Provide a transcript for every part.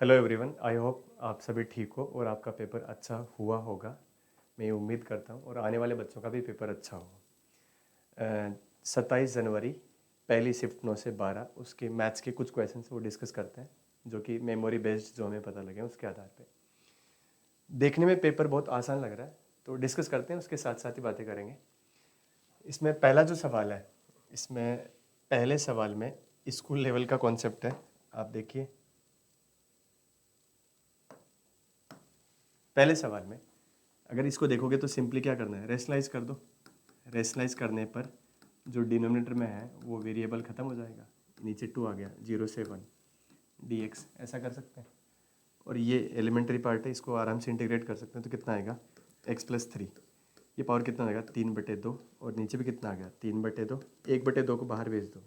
Hello everyone, I hope आप सभी ठीक हो और आपका पेपर अच्छा हुआ होगा। मैं ये उम्मीद करता हूँ और आने वाले बच्चों का भी पेपर अच्छा हो। 27 जनवरी पहली शिफ्ट 9 से 12 उसके मैथ्स के कुछ क्वेश्चन वो डिस्कस करते हैं, जो कि मेमोरी बेस्ड जो हमें पता लगे उसके आधार पे। देखने में पेपर बहुत आसान लग रहा है, तो डिस्कस करते हैं, उसके साथ साथ ही बातें करेंगे। इसमें पहला जो सवाल है, इसमें पहले सवाल में स्कूल लेवल का कॉन्सेप्ट है। आप देखिए, पहले सवाल में अगर इसको देखोगे तो सिंपली क्या करना है, रेशनलाइज कर दो। रेशनलाइज करने पर जो डिनोमिनेटर में है वो वेरिएबल ख़त्म हो जाएगा, नीचे 2 आ गया, 0 से 1 dx, ऐसा कर सकते हैं। और ये एलिमेंट्री पार्ट है, इसको आराम से इंटीग्रेट कर सकते हैं। तो कितना आएगा, x+3, ये पावर कितना आएगा 3/2, और नीचे भी कितना आ गया 3/2, 1/2 को बाहर भेज दो,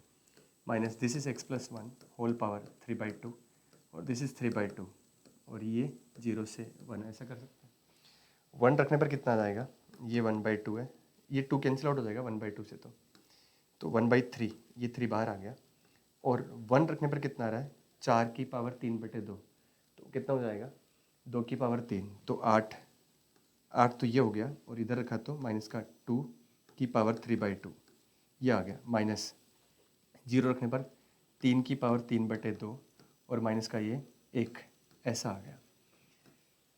minus this is x+1 whole power 3/2, और दिस इज 3/2, और ये 0 से 1, ऐसा कर सकते हैं। 1 रखने पर कितना आ जाएगा, ये 1/2 है, ये 2 कैंसिल आउट हो जाएगा 1/2 से, तो 1/3, ये 3 बाहर आ गया। और 1 रखने पर कितना आ रहा है, 4 की पावर 3/2, तो कितना हो जाएगा 2 की पावर 3, तो 8, 8 तो ये हो गया, और इधर रखा तो माइनस का 2 की पावर 3/2, ये आ गया, माइनस 0 रखने पर 3 की पावर 3/2, और माइनस का ये 1, ऐसा आ गया।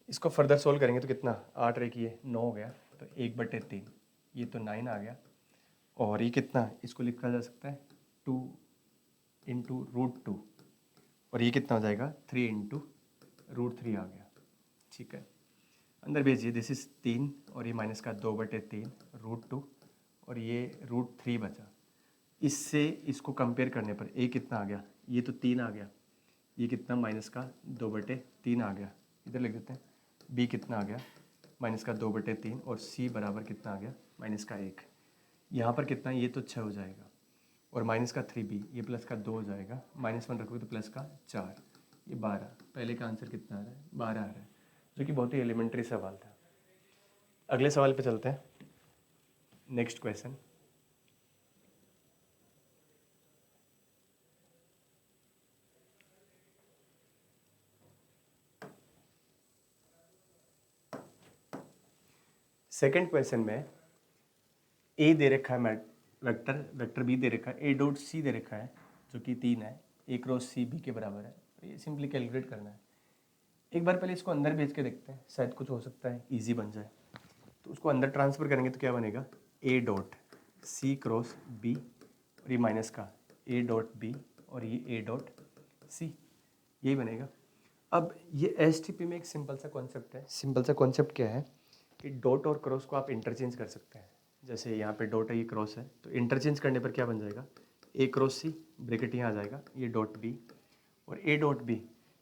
इसको फर्दर सोल्व करेंगे तो कितना, 8 रेखी ये 9 हो गया, तो 1/3, ये तो 9 आ गया। और ये कितना, इसको लिखा जा सकता है 2 इंटू √2, और ये कितना हो जाएगा 3 इंटू √3 आ गया। ठीक है, अंदर भेजिए, दिस इज 3, और ये माइनस का 2/3 √2, और ये √3 बचा। इससे इसको कंपेयर करने पर ए कितना आ गया, ये तो 3 आ गया, ये कितना माइनस का 2/3 आ गया, इधर लिख देते हैं। बी कितना आ गया, माइनस का 2/3, और सी बराबर कितना आ गया, माइनस का 1। यहाँ पर कितना, ये तो 6 हो जाएगा, और माइनस का 3b, ये प्लस का 2 हो जाएगा, -1 रखोगे तो प्लस का 4, ये 12। पहले का आंसर कितना आ रहा है, 12 आ रहा है, जो कि बहुत ही एलिमेंट्री सवाल था। अगले सवाल पे चलते हैं, नेक्स्ट क्वेश्चन। सेकंड क्वेश्चन में ए दे रखा है, वेक्टर वेक्टर बी दे रखा है, ए डॉट सी दे रखा है, जो कि 3 है, ए क्रॉस सी बी के बराबर है। तो ये सिंपली कैलकुलेट करना है। एक बार पहले इसको अंदर भेज के देखते हैं, शायद कुछ हो सकता है, ईजी बन जाए। तो उसको अंदर ट्रांसफ़र करेंगे तो क्या बनेगा, A dot C cross B, और ये माइनस का ए डॉट बी, और ये ए डॉट सी, यही बनेगा। अब ये एसटीपी में एक सिंपल सा कॉन्सेप्ट है। सिंपल सा कॉन्सेप्ट क्या है कि डॉट और क्रॉस को आप इंटरचेंज कर सकते हैं। जैसे यहाँ पे डॉट है, ये क्रॉस है, तो इंटरचेंज करने पर क्या बन जाएगा, ए क्रॉस सी, ब्रैकेट यहाँ आ जाएगा, ये डॉट बी, और ए डॉट बी,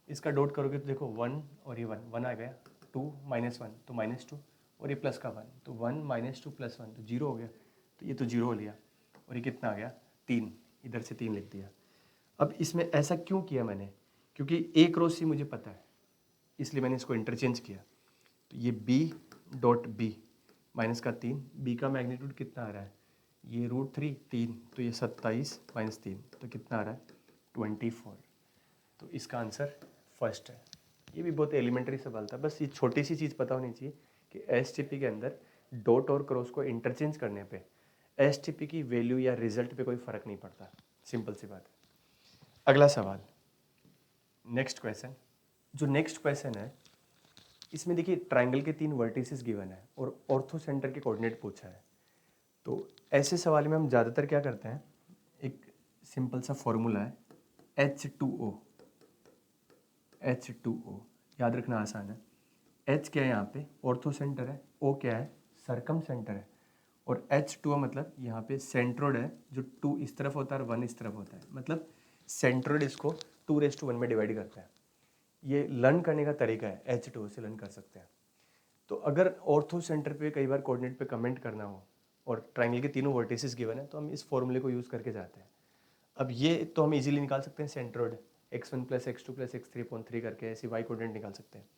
इसका डॉट करोगे तो देखो 1, और ये 1, 1 आ गया, 2 -1 तो -2, और ये प्लस का 1, तो 1 -2 + 1 तो 0 हो गया, तो ये तो 0 हो लिया, और ये कितना आ गया 3, इधर से 3 लिख दिया। अब इसमें ऐसा क्यों किया मैंने, क्योंकि ए क्रॉस सी मुझे पता है, इसलिए मैंने इसको इंटरचेंज किया। तो ये बी डॉट बी, माइनस का 3, बी का मैग्नीट्यूड कितना आ रहा है, ये √3, 3, तो ये 27 - 3, तो कितना आ रहा है 24। तो इसका आंसर फर्स्ट है। ये भी बहुत एलिमेंट्री सवाल था, बस ये छोटी सी चीज़ पता होनी चाहिए कि एसटीपी के अंदर डॉट और क्रॉस को इंटरचेंज करने पे एसटीपी की वैल्यू या रिजल्ट पे कोई फ़र्क नहीं पड़ता। सिंपल सी बात है। अगला सवाल, नेक्स्ट क्वेश्चन। जो नेक्स्ट क्वेश्चन है, इसमें देखिए ट्राइंगल के 3 वर्टिसेस गिवन है और ऑर्थो सेंटर के कोऑर्डिनेट पूछा है। तो ऐसे सवाल में हम ज़्यादातर क्या करते हैं, एक सिंपल सा फॉर्मूला है H2O, H2O याद रखना आसान है। H क्या है यहाँ पे, ऑर्थो सेंटर है, O क्या है, सरकम सेंटर है, और H2O मतलब यहाँ पे सेंट्रोइड है, जो 2 इस तरफ होता है और 1 इस तरफ होता है, मतलब सेंट्रोइड इसको 2:1 में डिवाइड करता है। ये लर्न करने का तरीका है, H2O से लर्न कर सकते हैं। तो अगर ऑर्थो सेंटर पे कई बार कोऑर्डिनेट पे कमेंट करना हो और ट्राइंगल के तीनों वर्टिसेस गिवन है, तो हम इस फॉर्मूले को यूज़ करके जाते हैं। अब ये तो हम इजीली निकाल सकते हैं, सेंट्रोइड x1 + x2 + x3/3 करके ऐसी y कोऑर्डिनेट निकाल सकते हैं।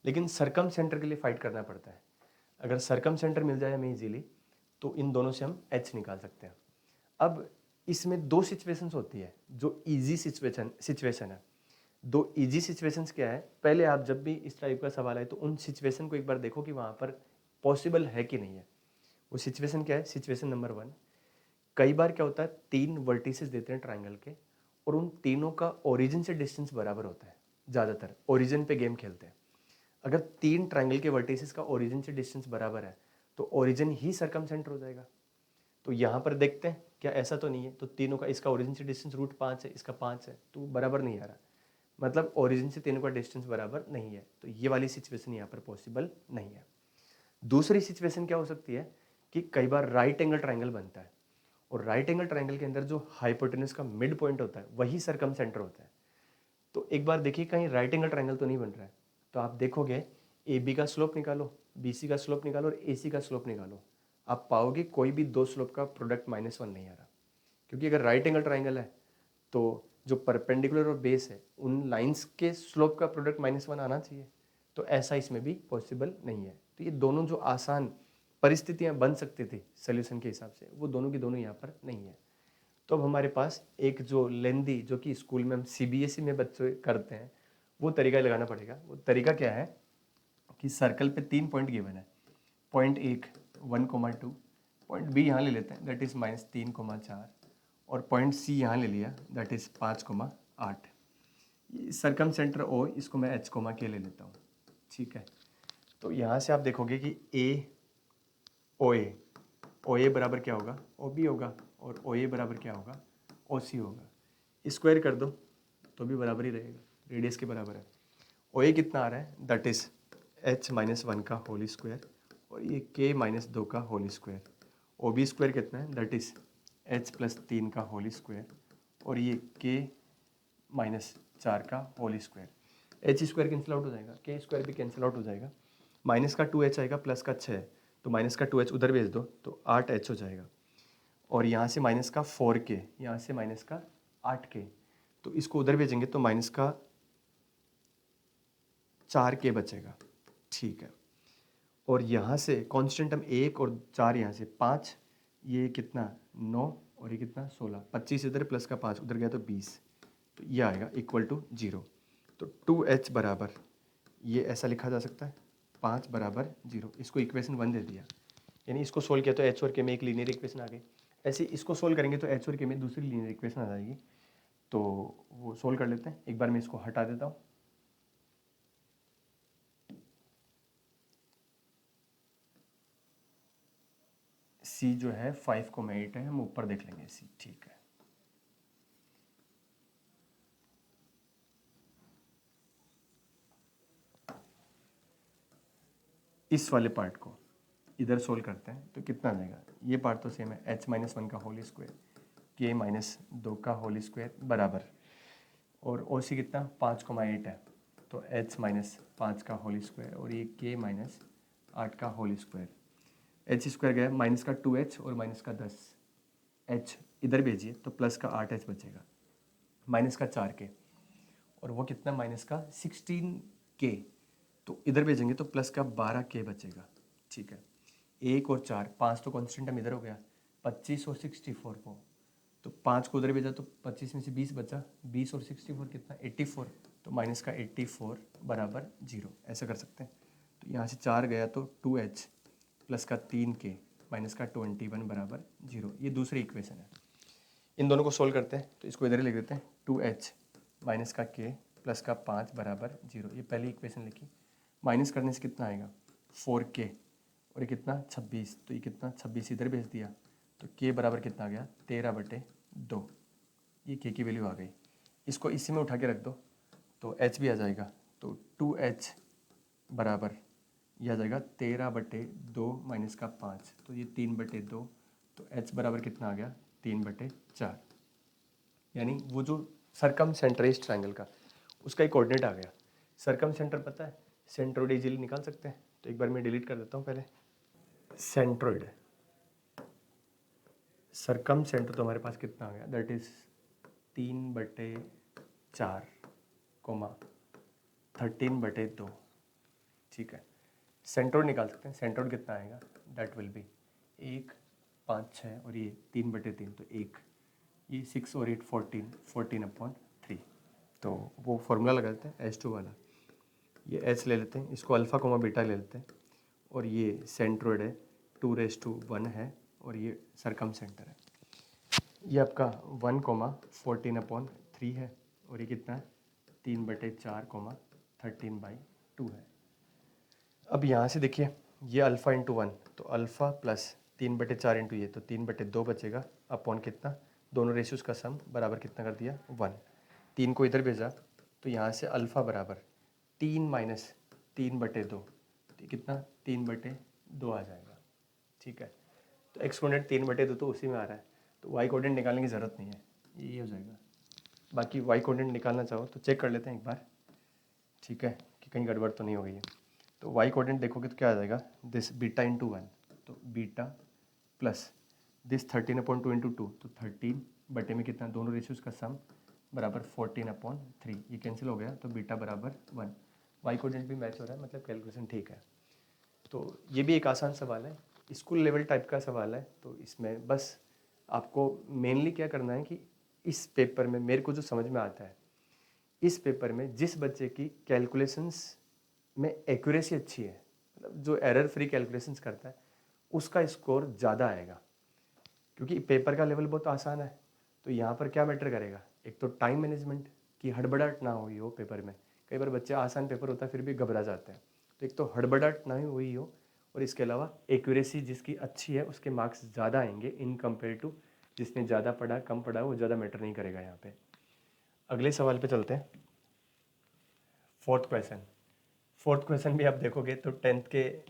लेकिन सरकम सेंटर के लिए फाइट करना पड़ता है। अगर सरकम सेंटर मिल जाए हमें इजीली, तो इन दोनों से हम h निकाल सकते हैं। अब इसमें 2 सिचुएशंस होती है जो ईजी सिचुएशन है। दो इजी सिचुएशंस क्या है, पहले आप जब भी इस टाइप का सवाल आए तो उन सिचुएशन को एक बार देखो कि वहाँ पर पॉसिबल है कि नहीं है। वो सिचुएशन क्या है, सिचुएशन नंबर 1, कई बार क्या होता है 3 वर्टिसेस देते हैं ट्राइंगल के और उन तीनों का ओरिजिन से डिस्टेंस बराबर होता है। ज़्यादातर ओरिजिन पे गेम खेलते हैं। अगर 3 ट्राइंगल के वर्टिसेस का ओरिजिन से डिस्टेंस बराबर है तो ओरिजिन ही सरकमसेंटर हो जाएगा। तो यहाँ पर देखते हैं क्या ऐसा तो नहीं है, तो तीनों का, इसका ओरिजिन से डिस्टेंस √5 है, इसका 5 है, तो बराबर नहीं आ रहा, मतलब ओरिजिन से तीनों का डिस्टेंस बराबर नहीं है, तो ये वाली सिचुएशन यहाँ पर पॉसिबल नहीं है। दूसरी सिचुएशन क्या हो सकती है कि कई बार राइट एंगल ट्राइंगल बनता है और राइट एंगल ट्राइंगल के अंदर जो हाइपोटेनस का मिड पॉइंट होता है वही सरकमसेंटर होता है। तो एक बार देखिए कहीं राइट एंगल ट्राइंगल तो नहीं बन रहा है, तो आप देखोगे ए बी का स्लोप निकालो, बी सी का स्लोप निकालो और ए सी का स्लोप निकालो, आप पाओगे कोई भी दो स्लोप का प्रोडक्ट -1 नहीं आ रहा। क्योंकि अगर राइट एंगल ट्राइंगल है तो जो परपेंडिकुलर और बेस है उन लाइंस के स्लोप का प्रोडक्ट -1 आना चाहिए, तो ऐसा इसमें भी पॉसिबल नहीं है। तो ये दोनों जो आसान परिस्थितियां बन सकती थी सोल्यूशन के हिसाब से, वो दोनों की दोनों यहाँ पर नहीं है। तो अब हमारे पास एक जो लेंदी, जो कि स्कूल में हम CBSE में बच्चे करते हैं, वो तरीका लगाना पड़ेगा। वो तरीका क्या है कि सर्कल पे 3 पॉइंट गिवन है, पॉइंट 1 1,2, पॉइंट बी यहाँ ले लेते हैं दैट इज़ -3,4 और पॉइंट सी यहाँ ले लिया दैट इज़ 5,8। सरकम सेंटर ओ, इसको मैं H, K ले लेता हूँ, ठीक है। तो यहाँ से आप देखोगे कि ओ ए बराबर क्या होगा, OB होगा, और OA बराबर क्या होगा, OC होगा। स्क्वायर कर दो तो भी बराबर ही रहेगा, रेडियस के बराबर है। OA कितना आ रहा है दैट इज़ H-1 का होल स्क्वायर और ये K-2 का होल स्क्वायर। OB स्क्वायर कितना है दैट इज़ H+3 का होल स्क्वायर और ये K-4 का whole square. H square cancel out हो जाएगा, K स्क्वायर भी कैंसिल आउट हो जाएगा, माइनस का 2H आएगा, प्लस का 6, तो माइनस का 2H उधर भेज दो तो 8H हो जाएगा, और यहाँ से माइनस का 4K, यहाँ से माइनस का 8K, तो इसको उधर भेजेंगे तो माइनस का 4K बचेगा, ठीक है। और यहाँ से कांस्टेंट हम 1 और 4 यहाँ से 5, ये कितना 9 और ये कितना 16, 25 इधर प्लस का 5 उधर गया तो 20, तो ये आएगा =0। तो 2H बराबर, ये ऐसा लिखा जा सकता है 5 बराबर 0, इसको इक्वेशन 1 दे दिया, यानी इसको सोल्व किया तो H और K में एक लीनियर इक्वेशन आ गई। ऐसे इसको सोल्व करेंगे तो H और K में दूसरी लीनियर इक्वेशन आ जाएगी, तो वो सोल्व कर लेते हैं। एक बार मैं इसको हटा देता हूँ। C जो है 5,8 है, हम ऊपर देख लेंगे C, ठीक है। इस वाले पार्ट को इधर सोल्व करते हैं तो कितना आ जाएगा, ये पार्ट तो सेम है, H-1 का होल स्क्वायर, K-2 का होल स्क्वायर बराबर, और OC कितना 5,8 है, तो H-5 का होल स्क्वायर और ये K-8 का होल स्क्वायर। H स्क्वायर गया माइनस का 2H और माइनस का 10, H इधर भेजिए तो प्लस का 8H बचेगा, माइनस का 4K और वो कितना माइनस का 16K, तो इधर भेजेंगे तो प्लस का 12K बचेगा, ठीक है। 1 और 4, 5 तो कॉन्स्टेंट हम इधर हो गया, 25 और 64 को, तो 5 को उधर भेजा तो 25 में से 20 बचा, 20 और 64 कितना 84, तो माइनस का 84 बराबर 0, ऐसा कर सकते हैं। तो यहाँ से 4 गया तो 2H प्लस का 3K माइनस का 21 बराबर 0, ये दूसरी इक्वेशन है। इन दोनों को सोल्व करते हैं तो इसको इधर ही लिख देते हैं, 2H माइनस का K प्लस का 5 बराबर 0, ये पहली इक्वेशन लिखी। माइनस करने से कितना आएगा 4K और ये कितना 26, तो ये कितना 26 इधर भेज दिया तो K बराबर कितना आ गया 13/2, ये K की वैल्यू आ गई। इसको इसी में उठा के रख दो तो H भी आ जाएगा, तो 2H बराबर ये आ जाएगा 13/2 माइनस का 5, तो ये 3/2, तो H बराबर कितना आ गया 3/4, यानी वो जो सरकम सेंटराइज ट्राइंगल का उसका एक कोऑर्डिनेट आ गया। सरकम सेंटर पता है, सेंट्रोइड इजीली निकाल सकते हैं, तो एक बार मैं डिलीट कर देता हूँ पहले। सेंट्रोइड, सरकम सेंटर तो हमारे पास कितना आ गया दैट इज 3/4, 13/2, ठीक है। सेंट्रोइड निकाल सकते हैं, सेंट्रोइड कितना आएगा दैट विल बी 1, 5, 6 और ये 3/3, तो 1, ये 6 और 8 14, 14/3, तो वो फॉर्मूला लगाते हैं H2 वाला, ये H ले लेते हैं, इसको अल्फ़ा कोमा बीटा ले लेते हैं, और ये सेंट्रोइड है 2⁻1 है, और ये सरकम सेंटर है। ये आपका 1,14/3 है, और ये कितना है 3/4,13/2 है। अब यहाँ से देखिए ये अल्फ़ा इंटू 1, तो अल्फ़ा प्लस 3/4 इंटू ये, तो 3/2 बचेगा अपॉन कितना, दोनों रेशियोज़ का सम बराबर कितना कर दिया 1। 3 को इधर भेजा तो यहाँ से अल्फ़ा बराबर 3 माइनस 3/2, तो कितना 3/2 आ जाएगा। ठीक है, तो एक्स कोऑर्डिनेट 3/2 तो उसी में आ रहा है, तो वाई कोऑर्डिनेट निकालने की ज़रूरत नहीं है, ये हो जाएगा। बाकी वाई कोऑर्डिनेट निकालना चाहो तो चेक कर लेते हैं एक बार, ठीक है, कि कहीं गड़बड़ तो नहीं हो गई है। तो वाई कोऑर्डिनेट देखोगे तो क्या आ जाएगा, दिस बीटा इंटू 1, तो बीटा प्लस दिस 13/2 इंटू 2, तो 13 बटे में कितना, दोनों रेशियोज़ का सम बराबर 14/3, ये कैंसिल हो गया, तो बीटा बराबर 1। वाई कोऑर्डिनेट भी मैच हो रहा है, मतलब कैलकुलेशन ठीक है। तो ये भी एक आसान सवाल है, स्कूल लेवल टाइप का सवाल है। तो इसमें बस आपको मेनली क्या करना है कि इस पेपर में मेरे को जो समझ में आता है, इस पेपर में जिस बच्चे की कैलकुलेशंस में एक्यूरेसी अच्छी है, मतलब जो एरर फ्री कैलकुलेशंस करता है, उसका स्कोर ज़्यादा आएगा, क्योंकि पेपर का लेवल बहुत आसान है। तो यहाँ पर क्या मैटर करेगा, एक तो टाइम मैनेजमेंट, कि हड़बड़ाहट ना हुई हो पेपर में। कई बार बच्चे आसान पेपर होता है फिर भी घबरा जाते हैं, तो एक तो हड़बड़ाहट ना हुई हो, और इसके अलावा एक्यूरेसी जिसकी अच्छी है उसके मार्क्स ज़्यादा आएंगे इन कंपेयर टू जिसने ज़्यादा पढ़ा कम पढ़ा, वो ज़्यादा मैटर नहीं करेगा यहाँ पे। अगले सवाल पे चलते हैं, फोर्थ क्वेश्चन। फोर्थ क्वेश्चन भी आप देखोगे तो 10th के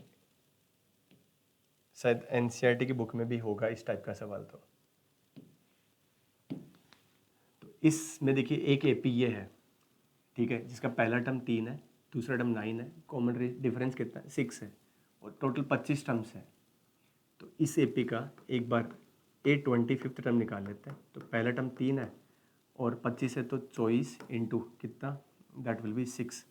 शायद एनसीईआरटी की बुक में भी होगा इस टाइप का सवाल। तो इसमें देखिए एक एपी ये है, ठीक है, जिसका पहला टर्म 3 है, दूसरा टर्म 9 है, कॉमन डिफरेंस कितना है 6 है, और टोटल 25 टर्म्स है। तो इस एपी का एक बार 25th टर्म निकाल लेते हैं। तो पहला टर्म 3 है और 25 है, तो 24 इंटू कितना, दैट विल बी 6,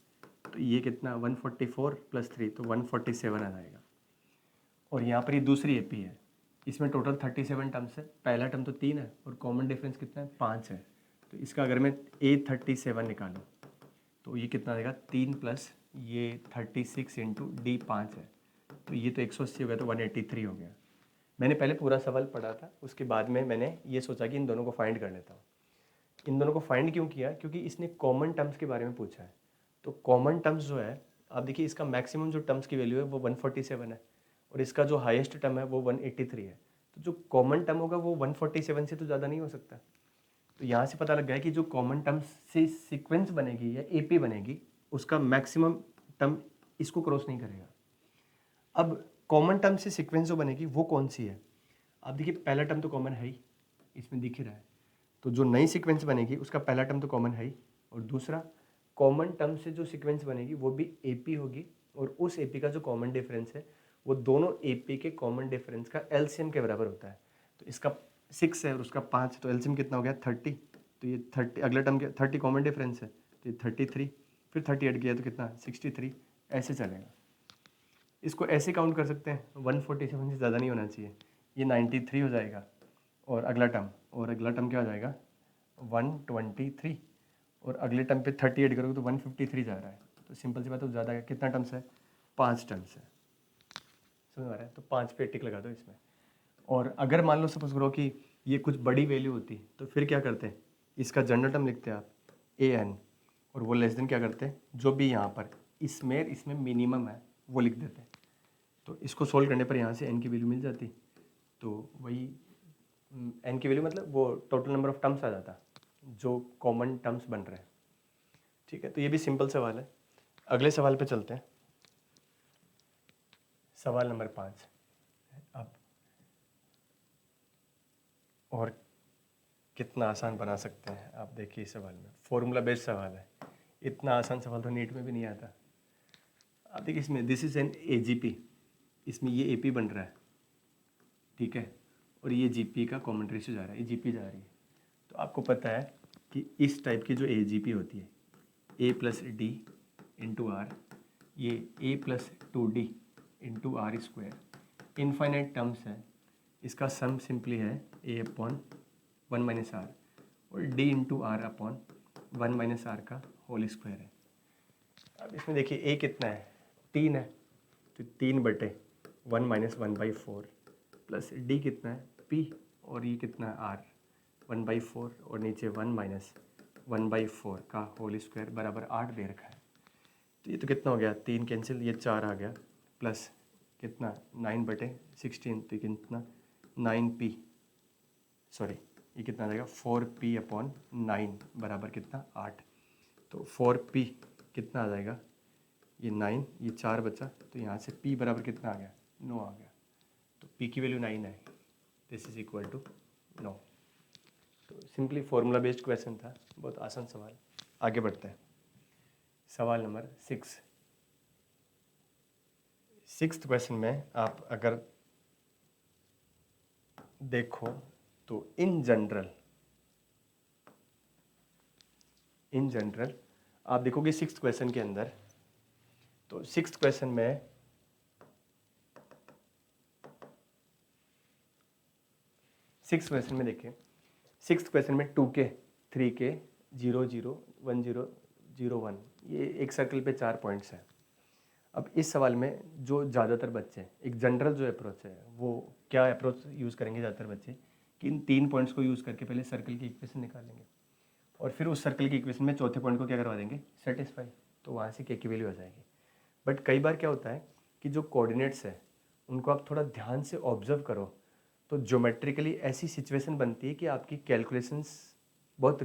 तो ये कितना 144 + 3, तो 147 आ जाएगा। और यहाँ पर ये दूसरी एपी है, इसमें टोटल 37 टर्म्स है, पहला टर्म तो 3 है और कॉमन डिफरेंस कितना है 5 है। तो इसका अगर मैं A37 निकालूँ तो ये कितना आएगा 3 प्लस ये 36 इंटू D 5 है, तो ये तो 180 हो गया, तो 183 हो गया। मैंने पहले पूरा सवाल पढ़ा था, उसके बाद में मैंने ये सोचा कि इन दोनों को फाइंड कर लेता हूँ। इन दोनों को फाइंड क्यों किया, क्योंकि इसने कॉमन टर्म्स के बारे में पूछा है। तो कॉमन टर्म्स जो है, आप देखिए इसका मैक्सिमम जो टर्म्स की वैल्यू है वो 147 है, और इसका जो हाईएस्ट टर्म है वो 183 है। तो जो कॉमन टर्म होगा वो 147 से तो ज़्यादा नहीं हो सकता। तो यहाँ से पता लग गया कि जो कॉमन टर्म्स से सीक्वेंस बनेगी या एपी बनेगी, उसका मैक्सिमम टर्म इसको क्रॉस नहीं करेगा। अब कॉमन टर्म से सीक्वेंस जो बनेगी वो कौन सी है, आप देखिए पहला टर्म तो कॉमन है ही, इसमें दिख ही रहा है। तो जो नई सीक्वेंस बनेगी उसका पहला टर्म तो कॉमन है ही, और दूसरा कॉमन टर्म से जो सीक्वेंस बनेगी वो भी एपी होगी, और उस एपी का जो कॉमन डिफरेंस है वो दोनों एपी के कॉमन डिफरेंस का एलसीएम के बराबर होता है। तो इसका 6 है और उसका 5 है, तो एलसीएम कितना हो गया 30। तो ये 30, अगला टर्म क्या 30 कॉमन डिफरेंस है, तो ये 33, फिर 38 गया तो कितना 63, ऐसे चलेगा। इसको ऐसे काउंट कर सकते हैं, 147 से ज़्यादा नहीं होना चाहिए, ये 93 हो जाएगा, और अगला टर्म क्या हो जाएगा 123, और अगले टर्म पे 38 करोगे तो 153 जा रहा है। तो सिंपल सी बात है, तो ज़्यादा है, कितना टर्म्स है 5 टर्म्स है, समझ आ रहा है। तो 5 पे टिक लगा दो इसमें। और अगर मान लो सपोज करो कि ये कुछ बड़ी वैल्यू होती तो फिर क्या करते हैं, इसका जनरल टर्म लिखते हैं आप an, और वो लेस देन क्या करते हैं, जो भी यहाँ पर इसमें मिनिमम है वो लिख देते हैं। तो इसको सोल्व करने पर यहाँ से n की वैल्यू मिल जाती, तो वही n की वैल्यू मतलब वो टोटल नंबर ऑफ टर्म्स आ जाता जो कॉमन टर्म्स बन रहे हैं। ठीक है, तो ये भी सिंपल सवाल है। अगले सवाल पे चलते हैं, सवाल नंबर 5। अब और कितना आसान बना सकते हैं आप देखिए, इस सवाल में फॉर्मूला बेस्ड सवाल है, इतना आसान सवाल तो नीट में भी नहीं आता। आप देखिए इसमें दिस इज एन एजीपी, इसमें ये एपी बन रहा है, ठीक है, और ये जीपी का कॉमन रेशियो जा रहा है, ये जीपी जा रही है। तो आपको पता है कि इस टाइप की जो एजीपी होती है a + d × r, ये a + 2d × r², infinite terms है, इसका सम सिंपली है a/1 - r, और d × r/1 1 माइनस आर का होल स्क्वायर है। अब इसमें देखिए ए कितना है, 3 है, तो 3/1 माइनस 1/4 प्लस डी कितना है पी, और ये कितना है आर 1/4, और नीचे 1 माइनस 1/4 का होल स्क्वायर बराबर 8 दे रखा है। तो ये तो कितना हो गया, 3 कैंसिल, ये 4 आ गया, प्लस कितना 9/16, तो ये कितना 9p, सॉरी ये कितना आ जाएगा 4p/9 बराबर कितना 8। तो 4p कितना आ जाएगा, ये 9, ये 4 बचा, तो यहाँ से p बराबर कितना आ गया 9 आ गया। तो p की वैल्यू 9 है, दिस इज इक्वल टू 9। तो सिंपली फॉर्मूला बेस्ड क्वेश्चन था, बहुत आसान सवाल। आगे बढ़ते हैं, सवाल नंबर 6 क्वेश्चन में आप अगर देखो तो इन जनरल आप देखोगे 6 क्वेश्चन के अंदर, तो 6 क्वेश्चन में देखिए 6 क्वेश्चन में 2k 3k 0 0 1 0 0 1, ये एक सर्कल पे 4 पॉइंट्स हैं। अब इस सवाल में जो ज़्यादातर बच्चे, एक जनरल जो अप्रोच है वो क्या अप्रोच यूज़ करेंगे ज़्यादातर बच्चे, कि इन 3 पॉइंट्स को यूज़ करके पहले सर्कल की इक्वेशन निकालेंगे, और फिर उस सर्कल की इक्वेशन में चौथे पॉइंट को क्या करवा देंगे, सेटिस्फाई, तो वहाँ से k की वैल्यू आ जाएगी। बट कई बार क्या होता है कि जो कोऑर्डिनेट्स है उनको आप थोड़ा ध्यान से ऑब्जर्व करो, तो ज्योमेट्रिकली ऐसी सिचुएशन बनती है कि आपकी कैलकुलेशंस बहुत